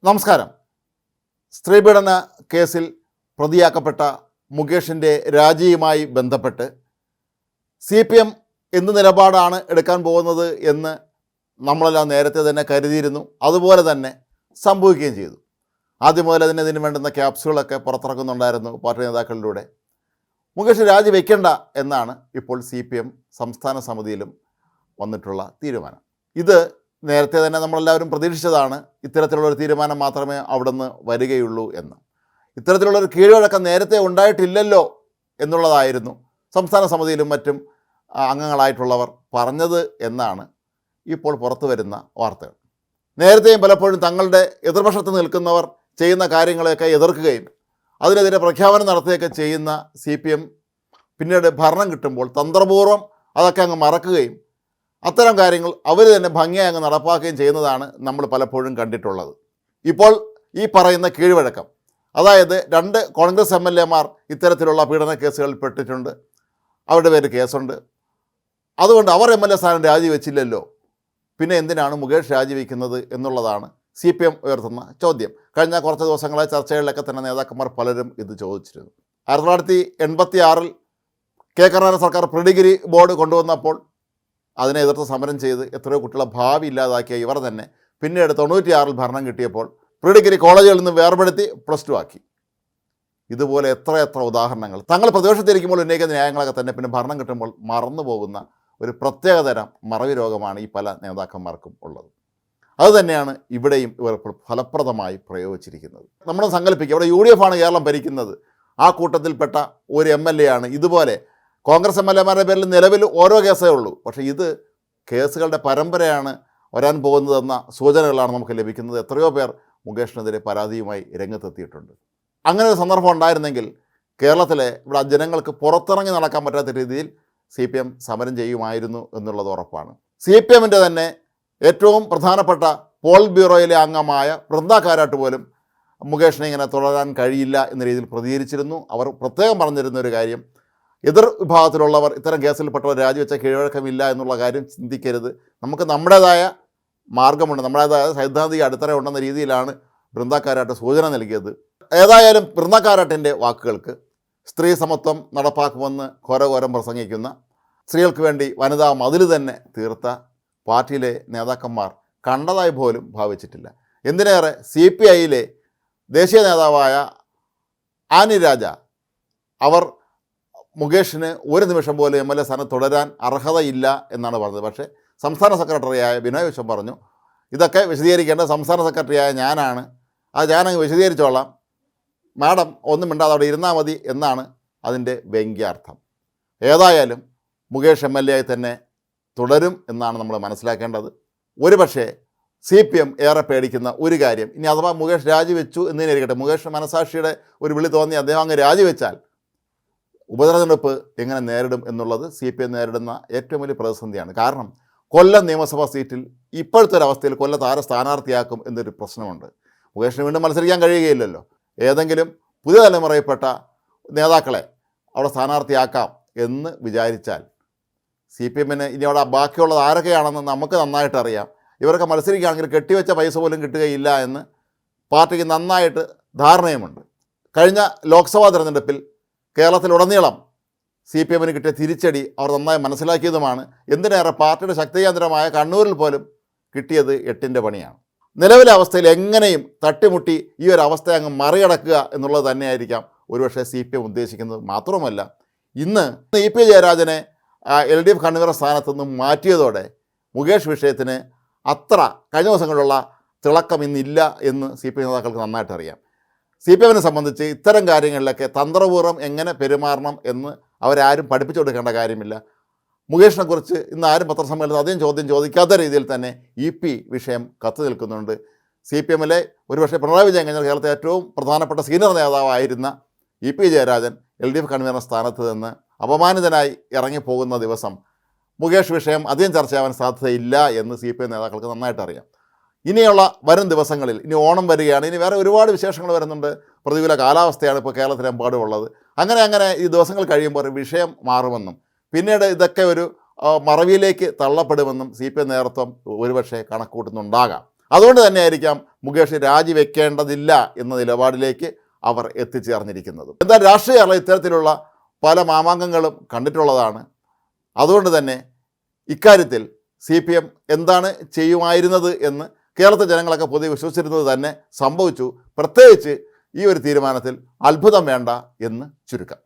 നമസ്കാരം. സ്ത്രീപീഡന കേസിൽ പ്രതിയാക്കപ്പെട്ട മുകേഷിൻ്റെ രാജിയുമായി ബന്ധപ്പെട്ട് CPM എന്ത് നിലപാടാണ് എടുക്കാൻ പോകുന്നത് എന്ന് നമ്മളെല്ലാം നേരത്തെ തന്നെ കരുതിയിരുന്നു. അതുപോലെ തന്നെ സംഭവിക്കുകയും ചെയ്തു. ആദ്യം മുതൽ ഇതിന് വേണ്ടുന്ന ക്യാപ്സുകളൊക്കെ പുറത്തിറക്കുന്നുണ്ടായിരുന്നു പാർട്ടി നേതാക്കളിലൂടെ. മുകേഷ് രാജിവെക്കേണ്ട എന്നാണ് ഇപ്പോൾ CPM സംസ്ഥാന സമിതിയിലും വന്നിട്ടുള്ള തീരുമാനം. ഇത് നേരത്തെ തന്നെ നമ്മളെല്ലാവരും പ്രതീക്ഷിച്ചതാണ്. ഇത്തരത്തിലുള്ളൊരു തീരുമാനം മാത്രമേ അവിടെ നിന്ന് വരികയുള്ളൂ എന്ന്. ഇത്തരത്തിലുള്ളൊരു കീഴ്വഴക്കം നേരത്തെ ഉണ്ടായിട്ടില്ലല്ലോ എന്നുള്ളതായിരുന്നു സംസ്ഥാന സമിതിയിലും മറ്റും അംഗങ്ങളായിട്ടുള്ളവർ പറഞ്ഞത് എന്നാണ് ഇപ്പോൾ പുറത്തു വരുന്ന വാർത്തകൾ. നേരത്തെയും പലപ്പോഴും തങ്ങളുടെ എതിർപക്ഷത്ത് നിൽക്കുന്നവർ ചെയ്യുന്ന കാര്യങ്ങളെയൊക്കെ എതിർക്കുകയും അതിനെതിരെ പ്രഖ്യാപനം നടത്തുകയൊക്കെ ചെയ്യുന്ന CPM പിന്നീട് ഭരണം കിട്ടുമ്പോൾ തന്ത്രപൂർവ്വം അതൊക്കെ അങ്ങ് മറക്കുകയും അത്തരം കാര്യങ്ങൾ അവർ തന്നെ ഭംഗിയായി അങ്ങ് നടപ്പാക്കുകയും ചെയ്യുന്നതാണ് നമ്മൾ പലപ്പോഴും കണ്ടിട്ടുള്ളത്. ഇപ്പോൾ ഈ പറയുന്ന കീഴ്വഴക്കം, അതായത് 2 കോൺഗ്രസ് MLA-മാർ ഇത്തരത്തിലുള്ള പീഡന കേസുകളിൽ പെട്ടിട്ടുണ്ട്. അവരുടെ പേര് കേസുണ്ട്. അതുകൊണ്ട് അവർ MLA സ്ഥാനം രാജിവെച്ചില്ലല്ലോ, പിന്നെ എന്തിനാണ് മുകേഷ് രാജിവെക്കുന്നത് എന്നുള്ളതാണ് CPM ഉയർത്തുന്ന ചോദ്യം. കഴിഞ്ഞ കുറച്ച് ദിവസങ്ങളായി ചർച്ചകളിലൊക്കെ തന്നെ നേതാക്കന്മാർ പലരും ഇത് ചോദിച്ചിരുന്നു. 1986 കെ കരുണാകരൻ സർക്കാർ പ്രീഡിഗ്രി ബോർഡ് കൊണ്ടുവന്നപ്പോൾ അതിനെ എതിർത്ത് സമരം ചെയ്ത് എത്രയോ കുട്ടികളെ ഭാവി ഇല്ലാതാക്കിയ ഇവർ തന്നെ പിന്നീട് 96 ഭരണം കിട്ടിയപ്പോൾ പ്രീഡിഗ്രി കോളേജുകളിൽ നിന്ന് വേർപെടുത്തി +2 ആക്കി. ഇതുപോലെ എത്ര ഉദാഹരണങ്ങൾ തങ്ങൾ പ്രതിപക്ഷത്തിരിക്കുമ്പോൾ ഉന്നയിക്കുന്ന ന്യായങ്ങളൊക്കെ തന്നെ പിന്നെ ഭരണം കിട്ടുമ്പോൾ മറന്നു പോകുന്ന ഒരു പ്രത്യേകതരം മറവി രോഗമാണ് ഈ പല നേതാക്കന്മാർക്കും ഉള്ളത്. അതുതന്നെയാണ് ഇവിടെയും ഇവർ ഫലപ്രദമായി പ്രയോഗിച്ചിരിക്കുന്നത്. നമ്മൾ സങ്കല്പിക്കുക, ഇവിടെ UDF ആണ് കേരളം ഭരിക്കുന്നത്. ആ കൂട്ടത്തിൽപ്പെട്ട ഒരു MLA ആണ് ഇതുപോലെ കോൺഗ്രസ് MLA-മാരുടെ പേരിൽ നിലവിൽ ഓരോ കേസേ ഉള്ളൂ. പക്ഷേ ഇത് കേസുകളുടെ പരമ്പരയാണ് വരാൻ പോകുന്നതെന്ന സൂചനകളാണ് നമുക്ക് ലഭിക്കുന്നത്. എത്രയോ പേർ മുകേഷിനെതിരെ പരാതിയുമായി രംഗത്തെത്തിയിട്ടുണ്ട്. അങ്ങനെ ഒരു സന്ദർഭം ഉണ്ടായിരുന്നെങ്കിൽ കേരളത്തിലെ ഇവിടെ ജനങ്ങൾക്ക് പുറത്തിറങ്ങി നടക്കാൻ പറ്റാത്ത രീതിയിൽ CPM സമരം ചെയ്യുമായിരുന്നു എന്നുള്ളത് ഉറപ്പാണ്. CPM-ൻ്റെ തന്നെ ഏറ്റവും പ്രധാനപ്പെട്ട പോൾ ബ്യൂറോയിലെ അംഗമായ വൃന്ദ കാരാട്ട് പോലും മുകേഷിനെ ഇങ്ങനെ തുടരാൻ കഴിയില്ല എന്ന രീതിയിൽ പ്രതികരിച്ചിരുന്നു. അവർ പ്രത്യേകം പറഞ്ഞിരുന്ന ഒരു കാര്യം, എതിർ വിഭാഗത്തിലുള്ളവർ ഇത്തരം കേസിൽപ്പെട്ടവർ രാജിവെച്ച കീഴ്വഴക്കമില്ല എന്നുള്ള കാര്യം ചിന്തിക്കരുത്, നമുക്ക് നമ്മുടേതായ മാർഗമുണ്ട്, നമ്മുടേതായ സൈദ്ധാന്തിക അടിത്തറ ഉണ്ടെന്ന രീതിയിലാണ് വൃന്ദ കാരാട്ട് സൂചന നൽകിയത്. ഏതായാലും വൃന്ദ കാരാട്ടിൻ്റെ വാക്കുകൾക്ക് സ്ത്രീ സമത്വം നടപ്പാക്കുമെന്ന് ഘോരഘോരം പ്രസംഗിക്കുന്ന, സ്ത്രീകൾക്ക് വേണ്ടി വനിതാ മതിൽ തന്നെ തീർത്ത പാർട്ടിയിലെ നേതാക്കന്മാർ കണ്ടതായി പോലും ഭാവിച്ചിട്ടില്ല. എന്തിനേറെ CPI-യിലെ ദേശീയ നേതാവായ ആനി രാജ അവർ മുകേഷിന് ഒരു നിമിഷം പോലും MLA സ്ഥാനം തുടരാൻ അർഹതയില്ല എന്നാണ് പറഞ്ഞത്. പക്ഷേ സംസ്ഥാന സെക്രട്ടറിയായ ബിനോയ് വിശ്വം പറഞ്ഞു, ഇതൊക്കെ വിശദീകരിക്കേണ്ട സംസ്ഥാന സെക്രട്ടറിയായ ഞാനാണ്, ഞാനങ്ങ് വിശദീകരിച്ചോളാം, മാഡം ഒന്നും മിണ്ടാതെ അവിടെ ഇരുന്നാൽ മതി എന്നാണ് അതിൻ്റെ വ്യംഗ്യാർത്ഥം. ഏതായാലും മുകേഷ് MLA ആയി തന്നെ തുടരും എന്നാണ് നമ്മൾ മനസ്സിലാക്കേണ്ടത്. ഒരുപക്ഷേ CPM ഏറെ പേടിക്കുന്ന ഒരു കാര്യം, ഇനി അഥവാ മുകേഷ് രാജിവെച്ചു എന്നതിനിരിക്കട്ടെ, മുകേഷ് മനസാക്ഷിയുടെ ഒരു വിളി തോന്നി അദ്ദേഹം അങ്ങ് രാജിവെച്ചാൽ ഉപതെരഞ്ഞെടുപ്പ് എങ്ങനെ നേരിടും എന്നുള്ളത് CPM നേരിടുന്ന ഏറ്റവും വലിയ പ്രതിസന്ധിയാണ്. കാരണം കൊല്ലം നിയമസഭാ സീറ്റിൽ ഇപ്പോഴത്തെ ഒരവസ്ഥയിൽ കൊല്ലത്ത് ആരെ സ്ഥാനാർത്ഥിയാക്കും എന്നൊരു പ്രശ്നമുണ്ട്. മുകേഷിന് വീണ്ടും മത്സരിക്കാൻ കഴിയുകയില്ലല്ലോ. ഏതെങ്കിലും പുതിയ തലമുറയിൽപ്പെട്ട നേതാക്കളെ അവിടെ സ്ഥാനാർത്ഥിയാക്കാം എന്ന് വിചാരിച്ചാൽ CPM-ന് ഇനി അവിടെ ബാക്കിയുള്ളത് ആരൊക്കെയാണെന്ന് നമുക്ക് നന്നായിട്ട് അറിയാം. ഇവരൊക്കെ മത്സരിക്കുകയാണെങ്കിൽ കെട്ടിവെച്ച പൈസ പോലും കിട്ടുകയില്ല എന്ന് പാർട്ടിക്ക് നന്നായിട്ട് ധാരണയുമുണ്ട്. കഴിഞ്ഞ ലോക്സഭാ തിരഞ്ഞെടുപ്പിൽ കേരളത്തിലുടനീളം CPM-ന് കിട്ടിയ തിരിച്ചടി അവർ നന്നായി മനസ്സിലാക്കിയതുമാണ്. എന്തിനേറെ പാർട്ടിയുടെ ശക്തി കേന്ദ്രമായ കണ്ണൂരിൽ പോലും കിട്ടിയത് 8-ന്റെ പണിയാണ്. നിലവിലെ അവസ്ഥയിൽ എങ്ങനെയും തട്ടിമുട്ടി ഈ ഒരു അവസ്ഥ അങ്ങ് മറികടക്കുക എന്നുള്ളത് തന്നെയായിരിക്കാം ഒരുപക്ഷെ CPM ഉദ്ദേശിക്കുന്നത്. മാത്രമല്ല, ഇന്ന് EP ജയരാജനെ LDF കൺവീനർ സ്ഥാനത്തു നിന്നും മാറ്റിയതോടെ മുകേഷ് വിഷയത്തിന് അത്ര കഴിഞ്ഞ ദിവസങ്ങളിലുള്ള തിളക്കം ഇന്നില്ല എന്ന് CPM നേതാക്കൾക്ക് നന്നായിട്ട് അറിയാം. CPM-നെ സംബന്ധിച്ച് ഇത്തരം കാര്യങ്ങളിലൊക്കെ തന്ത്രപൂർവ്വം എങ്ങനെ പെരുമാറണം എന്ന് അവരാരും പഠിപ്പിച്ചു കൊടുക്കേണ്ട കാര്യമില്ല. മുകേഷിനെക്കുറിച്ച് ഇന്ന് ആരും പത്രസമ്മേളനത്തിൽ അധികം ചോദ്യം ചോദിക്കാത്ത രീതിയിൽ തന്നെ EP വിഷയം കത്തു നിൽക്കുന്നുണ്ട്. CPM-ലെ ഒരുപക്ഷെ പിണറായി വിജയൻ കഴിഞ്ഞാൽ കേരളത്തിലെ ഏറ്റവും പ്രധാനപ്പെട്ട സീനിയർ നേതാവായിരുന്ന EP ജയരാജൻ LDF കൺവീനർ സ്ഥാനത്ത് നിന്ന് അപമാനിതനായി ഇറങ്ങിപ്പോകുന്ന ദിവസം മുകേഷ് വിഷയം അധികം ചർച്ചയാവാൻ സാധ്യതയില്ല എന്ന് CPM നേതാക്കൾക്ക് നന്നായിട്ട് അറിയാം. ഇനിയുള്ള വരും ദിവസങ്ങളിൽ, ഇനി ഓണം വരികയാണ്, ഇനി വേറെ ഒരുപാട് വിശേഷങ്ങൾ വരുന്നുണ്ട്. പ്രതികൂല കാലാവസ്ഥയാണ് ഇപ്പോൾ കേരളത്തിലെമ്പാടും ഉള്ളത്. അങ്ങനെ ഈ ദിവസങ്ങൾ കഴിയുമ്പോൾ വിഷയം മാറുമെന്നും പിന്നീട് ഇതൊക്കെ ഒരു മറവിയിലേക്ക് തള്ളപ്പെടുമെന്നും CPM നേതൃത്വം ഒരുപക്ഷെ കണക്കൂട്ടുന്നുണ്ടാകാം. അതുകൊണ്ട് തന്നെയായിരിക്കാം മുകേഷ് രാജിവെക്കേണ്ടതില്ല എന്ന നിലപാടിലേക്ക് അവർ എത്തിച്ചേർന്നിരിക്കുന്നത്. എന്നാൽ രാഷ്ട്രീയ ഇത്തരത്തിലുള്ള പല മാമാങ്കങ്ങളും കണ്ടിട്ടുള്ളതാണ്. അതുകൊണ്ട് തന്നെ ഇക്കാര്യത്തിൽ CPM എന്താണ് ചെയ്യുമായിരുന്നത് എന്ന് കേരളത്തിലെ ജനങ്ങളൊക്കെ പൊതുവെ വിശ്വസിച്ചിരുന്നത് തന്നെ സംഭവിച്ചു. പ്രത്യേകിച്ച് ഈ ഒരു തീരുമാനത്തിൽ അത്ഭുതം വേണ്ട എന്ന് ചുരുക്കം.